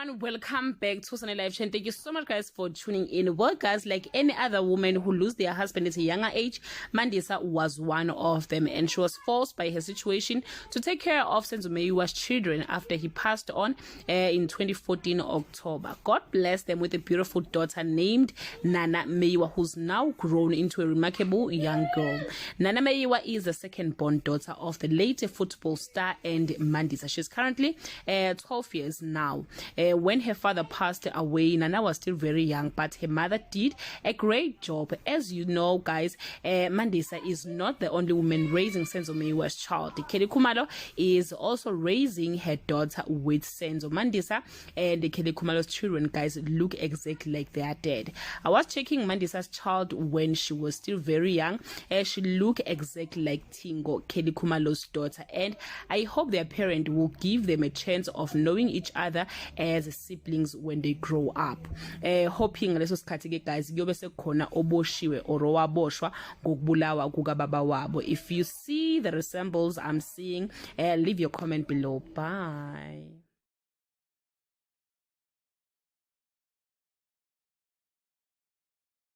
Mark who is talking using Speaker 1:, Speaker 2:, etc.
Speaker 1: everyone, welcome back to Sunny Live Chain. Thank you so much guys for tuning in. Well guys, like any other woman who lose their husband at a younger age, Mandisa was one of them, and she was forced by her situation to take care of Senzo Meyiwa's children after he passed on in 2014 October. God bless them with a beautiful daughter named Nana Meyiwa, who's now grown into a remarkable young girl. Nana Meyiwa is the second born daughter of the late football star and Mandisa. She's currently 12 years now. When her father passed away, Nana was still very young, but her mother did a great job. As you know guys, Mandisa is not the only woman raising Senzo Meyiwa's child. Kelly Khumalo is also raising her daughter with Senzo. Mandisa and Kelly Khumalo's children guys look exactly like their dad. I was checking Mandisa's child when she was still very young. She looked exactly like Tingo, Kelly Khumalo's daughter, and I hope their parent will give them a chance of knowing each other as siblings when they grow up. Hoping leso sikhathi ke guys kuyobe sekhona oboshiwe or owaboshwa ngokubulawa kukababa wabo. If you see the resemblance I'm seeing, leave your comment below. Bye.